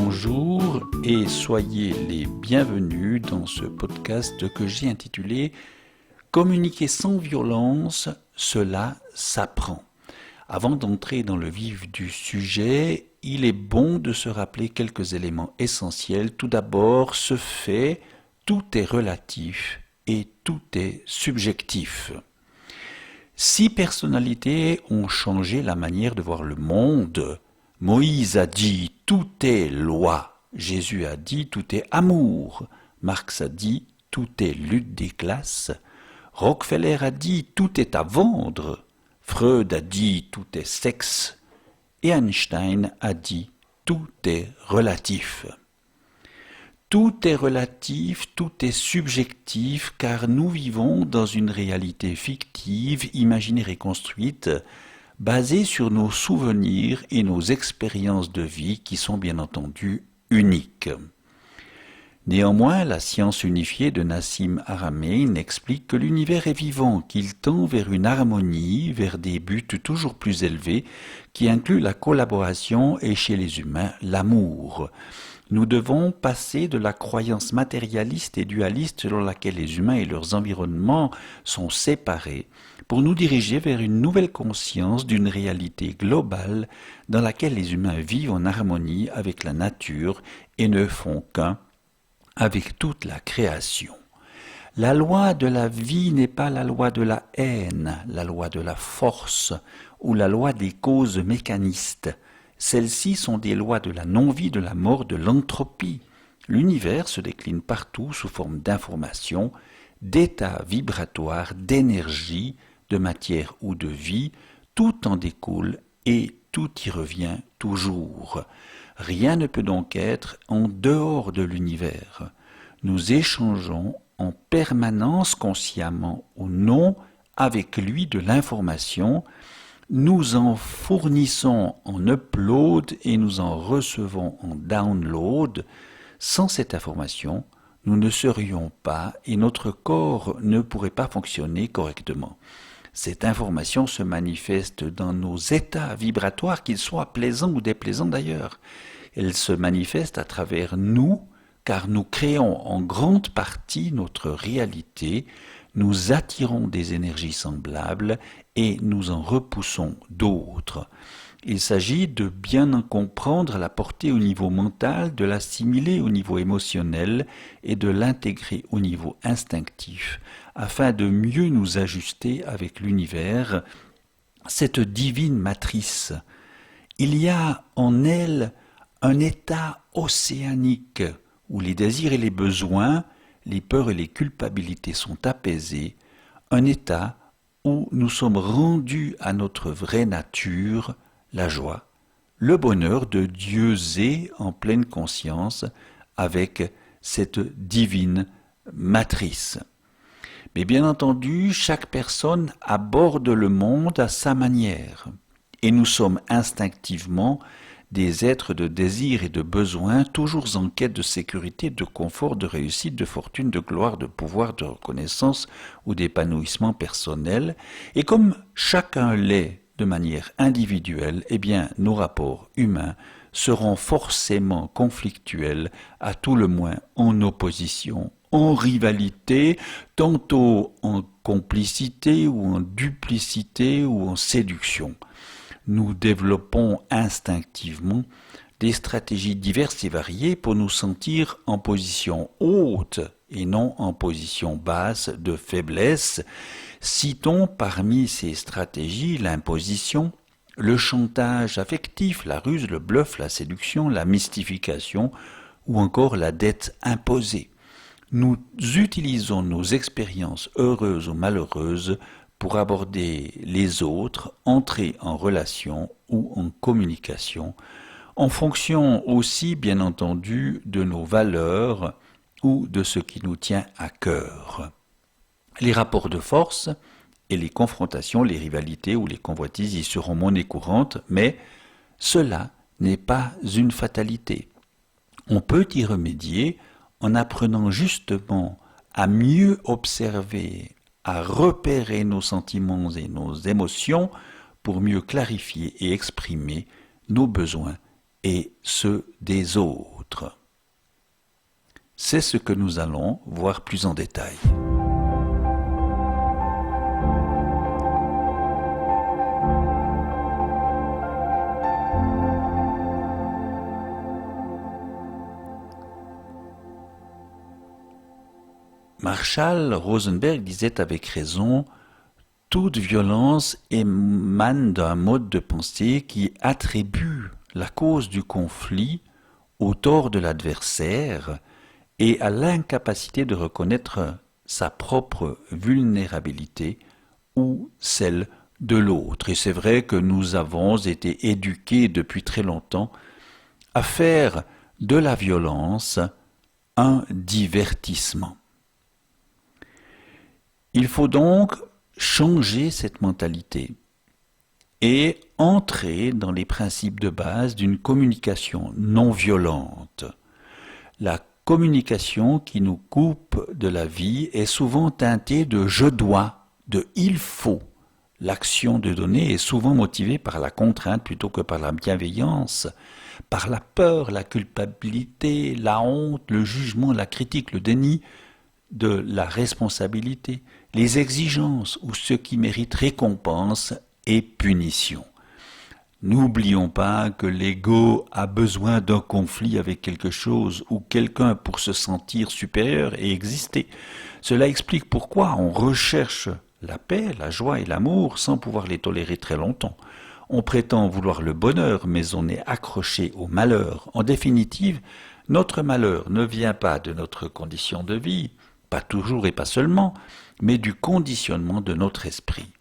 bonjour et soyez les bienvenus dans ce podcast que j'ai intitulé « Communiquer sans violence, cela s'apprend ». Avant d'entrer dans le vif du sujet, il est bon de se rappeler quelques éléments essentiels. Tout d'abord, ce fait, tout est relatif et tout est subjectif. 6 personnalités ont changé la manière de voir le monde. Moïse a dit « tout est loi ». Jésus a dit « tout est amour ». Marx a dit « tout est lutte des classes ». Rockefeller a dit « tout est à vendre ». Freud a dit « tout est sexe ». Et Einstein a dit « tout est relatif ». Tout est relatif, tout est subjectif, car nous vivons dans une réalité fictive, imaginée et construite, basée sur nos souvenirs et nos expériences de vie qui sont bien entendu uniques. Néanmoins, la science unifiée de Nassim Haramein explique que l'univers est vivant, qu'il tend vers une harmonie, vers des buts toujours plus élevés, qui incluent la collaboration et chez les humains l'amour. Nous devons passer de la croyance matérialiste et dualiste selon laquelle les humains et leurs environnements sont séparés pour nous diriger vers une nouvelle conscience d'une réalité globale dans laquelle les humains vivent en harmonie avec la nature et ne font qu'un avec toute la création. La loi de la vie n'est pas la loi de la haine, la loi de la force ou la loi des causes mécanistes. Celles-ci sont des lois de la non-vie, de la mort, de l'entropie. L'univers se décline partout sous forme d'informations, d'états vibratoires, d'énergie, de matière ou de vie. Tout en découle et tout y revient toujours. Rien ne peut donc être en dehors de l'univers. Nous échangeons en permanence, consciemment ou non, avec lui de l'information. Nous en fournissons en upload et nous en recevons en download. Sans cette information, nous ne serions pas et notre corps ne pourrait pas fonctionner correctement. Cette information se manifeste dans nos états vibratoires, qu'ils soient plaisants ou déplaisants d'ailleurs. Elle se manifeste à travers nous, car nous créons en grande partie notre réalité, nous attirons des énergies semblables et nous en repoussons d'autres. Il s'agit de bien en comprendre la portée au niveau mental, de l'assimiler au niveau émotionnel et de l'intégrer au niveau instinctif, afin de mieux nous ajuster avec l'univers, cette divine matrice. Il y a en elle un état océanique où les désirs et les besoins, les peurs et les culpabilités sont apaisés, un état où nous sommes rendus à notre vraie nature, la joie, le bonheur de dieuser en pleine conscience avec cette divine matrice. Mais bien entendu, chaque personne aborde le monde à sa manière, et nous sommes instinctivement des êtres de désir et de besoin, toujours en quête de sécurité, de confort, de réussite, de fortune, de gloire, de pouvoir, de reconnaissance ou d'épanouissement personnel. Et comme chacun l'est de manière individuelle, eh bien, nos rapports humains seront forcément conflictuels, à tout le moins en opposition, en rivalité, tantôt en complicité ou en duplicité ou en séduction. Nous développons instinctivement des stratégies diverses et variées pour nous sentir en position haute et non en position basse de faiblesse. Citons parmi ces stratégies l'imposition, le chantage affectif, la ruse, le bluff, la séduction, la mystification ou encore la dette imposée. Nous utilisons nos expériences heureuses ou malheureuses pour aborder les autres, entrer en relation ou en communication, en fonction aussi, bien entendu, de nos valeurs ou de ce qui nous tient à cœur. Les rapports de force et les confrontations, les rivalités ou les convoitises y seront monnaie courante, mais cela n'est pas une fatalité. On peut y remédier en apprenant justement à mieux observer, à repérer nos sentiments et nos émotions pour mieux clarifier et exprimer nos besoins et ceux des autres. C'est ce que nous allons voir plus en détail. Marshall Rosenberg disait avec raison: toute violence émane d'un mode de pensée qui attribue la cause du conflit au tort de l'adversaire et à l'incapacité de reconnaître sa propre vulnérabilité ou celle de l'autre. Et c'est vrai que nous avons été éduqués depuis très longtemps à faire de la violence un divertissement. Il faut donc changer cette mentalité et entrer dans les principes de base d'une communication non violente. La communication qui nous coupe de la vie est souvent teintée de « je dois », de « il faut ». L'action de donner est souvent motivée par la contrainte plutôt que par la bienveillance, par la peur, la culpabilité, la honte, le jugement, la critique, le déni de la responsabilité, les exigences ou ce qui mérite récompense et punition. N'oublions pas que l'ego a besoin d'un conflit avec quelque chose ou quelqu'un pour se sentir supérieur et exister. Cela explique pourquoi on recherche la paix, la joie et l'amour sans pouvoir les tolérer très longtemps. On prétend vouloir le bonheur, mais on est accroché au malheur. En définitive, notre malheur ne vient pas de notre condition de vie, pas toujours et pas seulement, mais du conditionnement de notre esprit.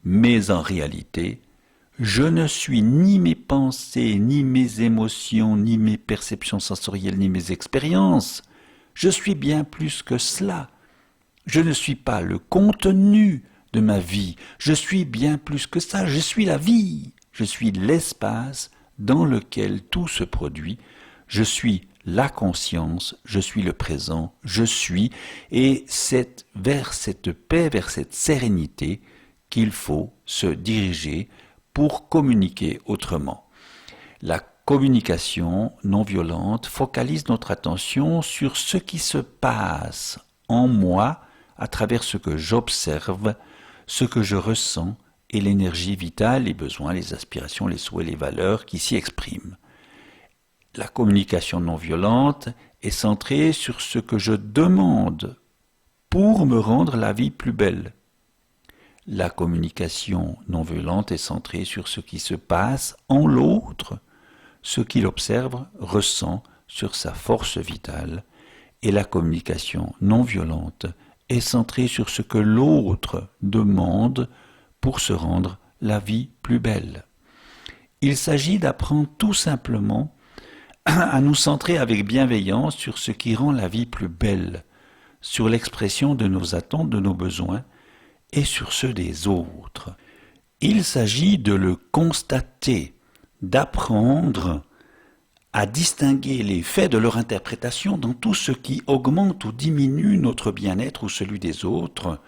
Mais en réalité, je ne suis ni mes pensées, ni mes émotions, ni mes perceptions sensorielles, ni mes expériences. Je suis bien plus que cela. Je ne suis pas le contenu de ma vie. Je suis bien plus que ça. Je suis la vie. Je suis l'espace dans lequel tout se produit. Je suis la conscience, je suis le présent, je suis, et c'est vers cette paix, vers cette sérénité qu'il faut se diriger pour communiquer autrement. La communication non violente focalise notre attention sur ce qui se passe en moi à travers ce que j'observe, ce que je ressens et l'énergie vitale, les besoins, les aspirations, les souhaits, les valeurs qui s'y expriment. La communication non violente est centrée sur ce que je demande pour me rendre la vie plus belle. La communication non violente est centrée sur ce qui se passe en l'autre, ce qu'il observe, ressent sur sa force vitale. Et la communication non violente est centrée sur ce que l'autre demande pour se rendre la vie plus belle. Il s'agit d'apprendre tout simplement à nous centrer avec bienveillance sur ce qui rend la vie plus belle, sur l'expression de nos attentes, de nos besoins et sur ceux des autres. Il s'agit de le constater, d'apprendre à distinguer les faits de leur interprétation dans tout ce qui augmente ou diminue notre bien-être ou celui des autres,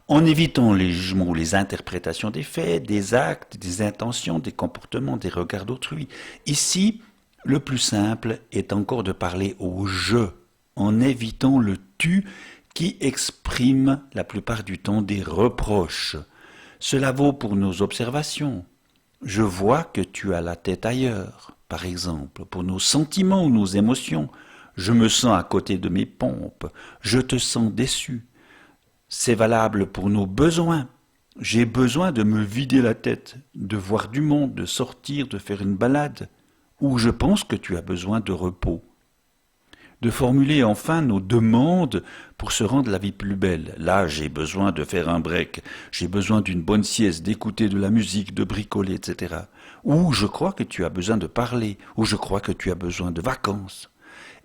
en évitant les jugements ou les interprétations des faits, des actes, des intentions, des comportements, des regards d'autrui. Ici, le plus simple est encore de parler au « je », en évitant le « tu » qui exprime la plupart du temps des reproches. Cela vaut pour nos observations. Je vois que tu as la tête ailleurs, par exemple, pour nos sentiments ou nos émotions. Je me sens à côté de mes pompes, je te sens déçu. C'est valable pour nos besoins. J'ai besoin de me vider la tête, de voir du monde, de sortir, de faire une balade. Ou je pense que tu as besoin de repos. De formuler enfin nos demandes pour se rendre la vie plus belle. Là, j'ai besoin de faire un break, j'ai besoin d'une bonne sieste, d'écouter de la musique, de bricoler, etc. Ou je crois que tu as besoin de parler, ou je crois que tu as besoin de vacances.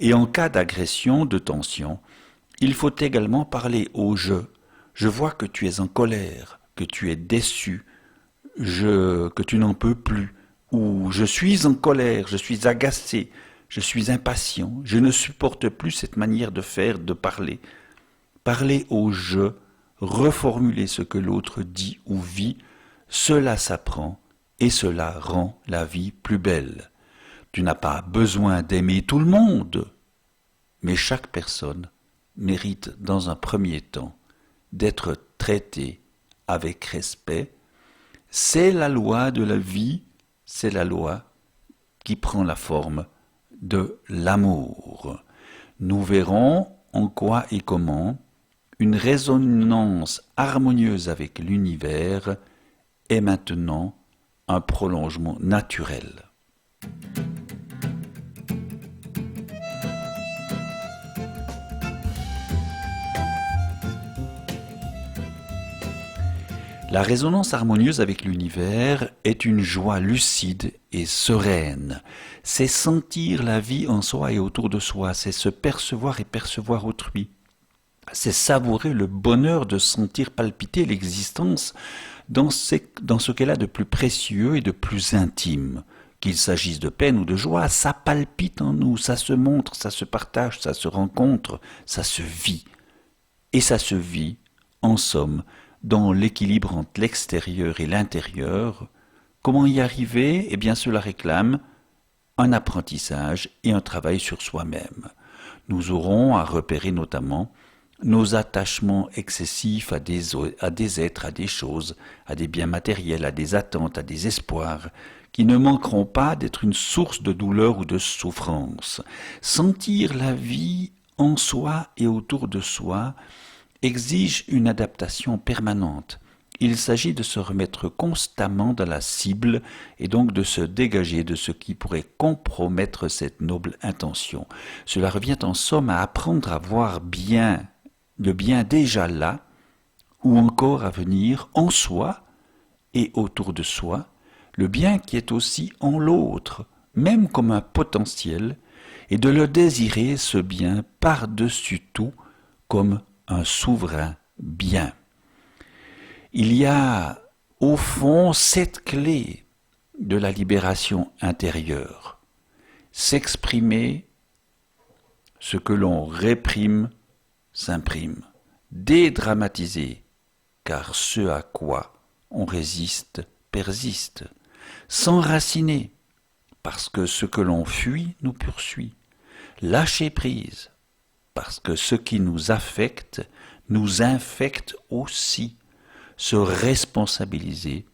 Et en cas d'agression, de tension, il faut également parler au « je ». Je vois que tu es en colère, que tu es déçu, que tu n'en peux plus. Ou je suis en colère, je suis agacé, je suis impatient, je ne supporte plus cette manière de faire, de parler. Parler au « je », reformuler ce que l'autre dit ou vit, cela s'apprend et cela rend la vie plus belle. Tu n'as pas besoin d'aimer tout le monde, mais chaque personne mérite dans un premier temps d'être traitée avec respect. C'est la loi de la vie, c'est la loi qui prend la forme de l'amour. Nous verrons en quoi et comment une résonance harmonieuse avec l'univers est maintenant un prolongement naturel. La résonance harmonieuse avec l'univers est une joie lucide et sereine. C'est sentir la vie en soi et autour de soi, c'est se percevoir et percevoir autrui. C'est savourer le bonheur de sentir palpiter l'existence dans ce qu'elle a de plus précieux et de plus intime. Qu'il s'agisse de peine ou de joie, ça palpite en nous, ça se montre, ça se partage, ça se rencontre, ça se vit. Et ça se vit, en somme, dans l'équilibre entre l'extérieur et l'intérieur. Comment y arriver? Eh bien, cela réclame un apprentissage et un travail sur soi-même. Nous aurons à repérer notamment nos attachements excessifs à des êtres, à des choses, à des biens matériels, à des attentes, à des espoirs, qui ne manqueront pas d'être une source de douleur ou de souffrance. Sentir la vie en soi et autour de soi exige une adaptation permanente. Il s'agit de se remettre constamment dans la cible et donc de se dégager de ce qui pourrait compromettre cette noble intention. Cela revient en somme à apprendre à voir bien, le bien déjà là, ou encore à venir en soi et autour de soi, le bien qui est aussi en l'autre, même comme un potentiel, et de le désirer, ce bien, par-dessus tout, comme un souverain bien. Il y a au fond 7 clés de la libération intérieure. S'exprimer, ce que l'on réprime s'imprime. Dédramatiser, car ce à quoi on résiste persiste. S'enraciner, parce que ce que l'on fuit nous poursuit. Lâcher prise, parce que ce qui nous affecte nous infecte aussi. Se responsabiliser,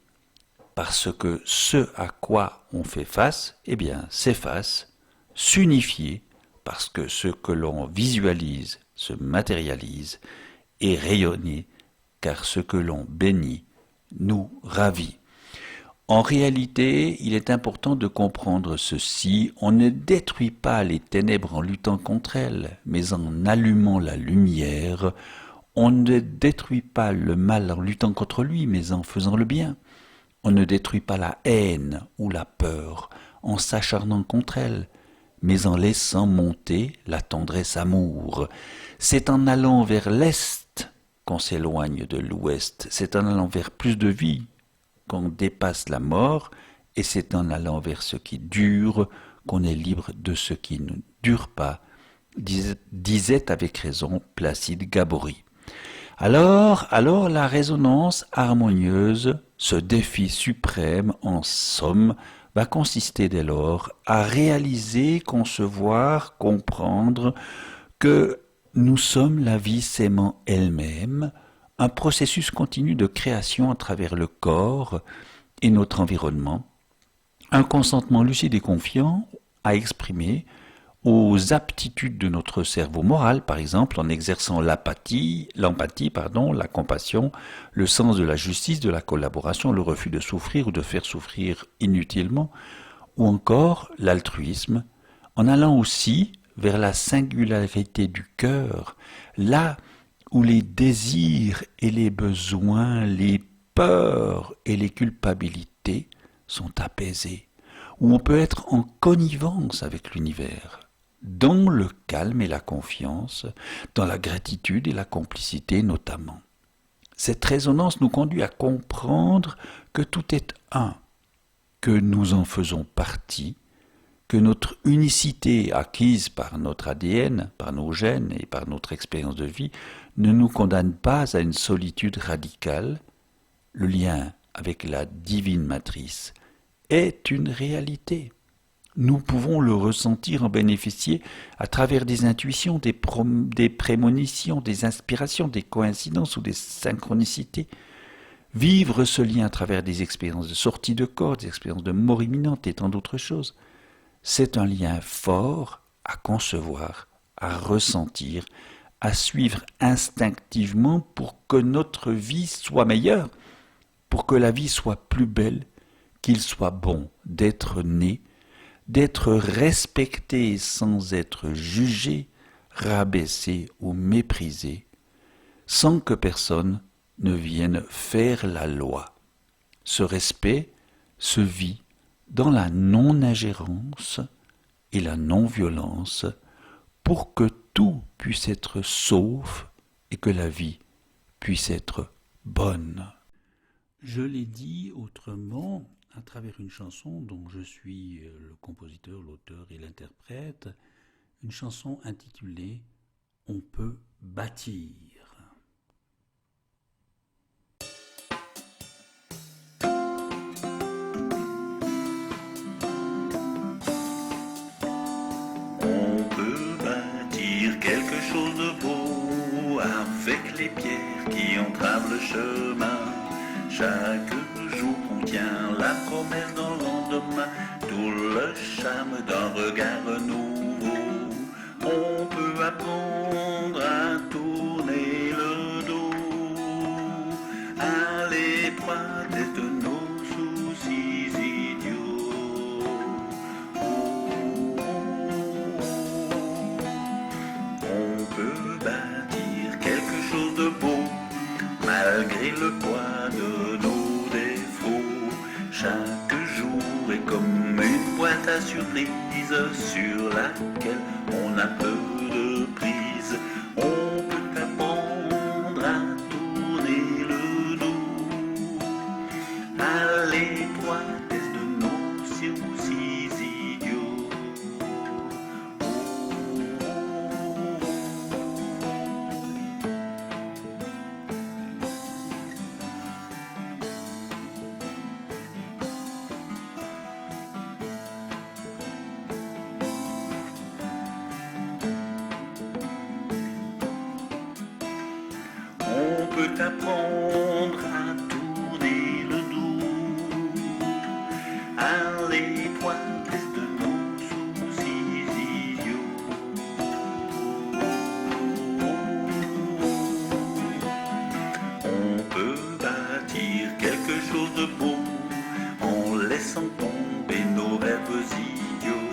parce que ce à quoi on fait face, eh bien, s'efface. S'unifier, parce que ce que l'on visualise se matérialise. Et rayonner, car ce que l'on bénit nous ravit. En réalité, il est important de comprendre ceci, on ne détruit pas les ténèbres en luttant contre elles, mais en allumant la lumière. On ne détruit pas le mal en luttant contre lui, mais en faisant le bien. On ne détruit pas la haine ou la peur en s'acharnant contre elle, mais en laissant monter la tendresse amour. C'est en allant vers l'Est qu'on s'éloigne de l'Ouest, c'est en allant vers plus de vie qu'on dépasse la mort, et c'est en allant vers ce qui dure qu'on est libre de ce qui ne dure pas, disait avec raison Placide Gabory. Alors la résonance harmonieuse, ce défi suprême, en somme, va consister dès lors à réaliser, concevoir, comprendre que nous sommes la vie s'aimant elle-même, un processus continu de création à travers le corps et notre environnement, un consentement lucide et confiant à exprimer aux aptitudes de notre cerveau moral, par exemple en exerçant l'empathie, la compassion, le sens de la justice, de la collaboration, le refus de souffrir ou de faire souffrir inutilement, ou encore l'altruisme, en allant aussi vers la singularité du cœur, là où les désirs et les besoins, les peurs et les culpabilités sont apaisés, où on peut être en connivence avec l'univers, dans le calme et la confiance, dans la gratitude et la complicité notamment. Cette résonance nous conduit à comprendre que tout est un, que nous en faisons partie, que notre unicité acquise par notre ADN, par nos gènes et par notre expérience de vie ne nous condamne pas à une solitude radicale. Le lien avec la divine matrice est une réalité. Nous pouvons le ressentir, en bénéficier à travers des intuitions, des prémonitions, des inspirations, des coïncidences ou des synchronicités. Vivre ce lien à travers des expériences de sortie de corps, des expériences de mort imminente et tant d'autres choses. C'est un lien fort à concevoir, à ressentir, à suivre instinctivement pour que notre vie soit meilleure, pour que la vie soit plus belle, qu'il soit bon d'être né, d'être respecté sans être jugé, rabaissé ou méprisé, sans que personne ne vienne faire la loi. Ce respect se vit dans la non-ingérence et la non-violence pour que tout puisse être sauf et que la vie puisse être bonne. Je l'ai dit autrement à travers une chanson dont je suis le compositeur, l'auteur et l'interprète, une chanson intitulée « On peut bâtir ». Quelque chose de beau avec les pierres qui entravent le chemin. Chaque jour contient la promesse d'un lendemain, tout le charme d'un regard nouveau. On peut apprendre à tourner le dos à l'étroitesse de nos soucis idiots. On peut bâtir quelque chose de beau malgré le poids de nos défauts. Chaque jour est comme une boîte à surprise sur laquelle on a peu de prise. On peut apprendre à tourner le dos à l'étroitesse de nos soucis idiots. On peut apprendre à tourner le dos à l'étroitesse de nos soucis idiots. On peut bâtir quelque chose de beau en laissant tomber nos rêves idiots.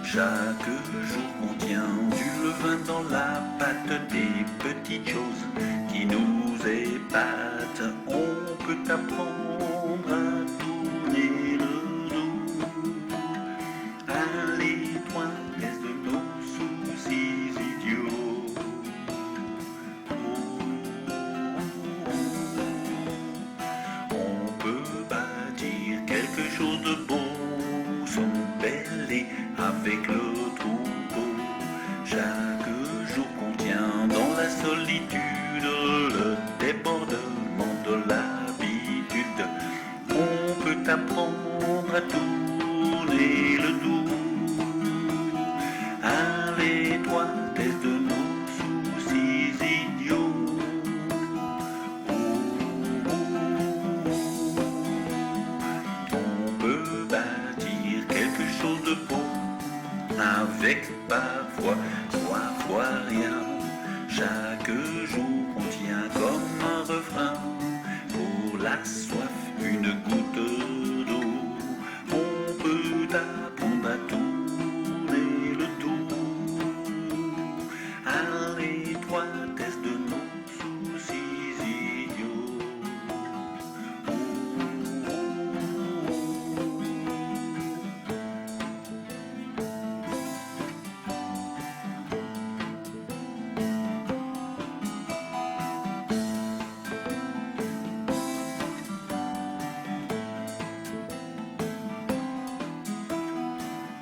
Chaque jour contient du levain dans la pâte, des petites choses qui nous épatent. On peut apprendre à tourner le dos à l'étroitesse de nos soucis idiots. On peut bâtir quelque chose de beau, s'embeller avec le troupeau. Chaque jour contient dans la solitude le débordement de l'habitude. On peut apprendre à tourner le dos à l'étroitesse de nos soucis idiots. On peut bâtir quelque chose de beau avec parfois rien. Chaque jour contient comme un refrain pour la soif une goutte d'eau. On peut apprendre à tourner le dos à l'étroitesse de nos soucis idiots.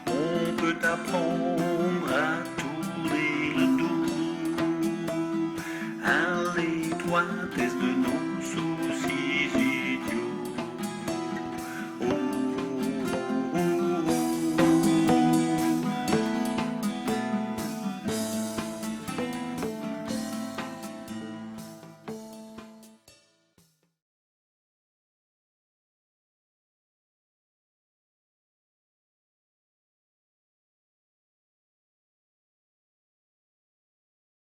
On peut apprendre à tourner le dos à l'étroitesse de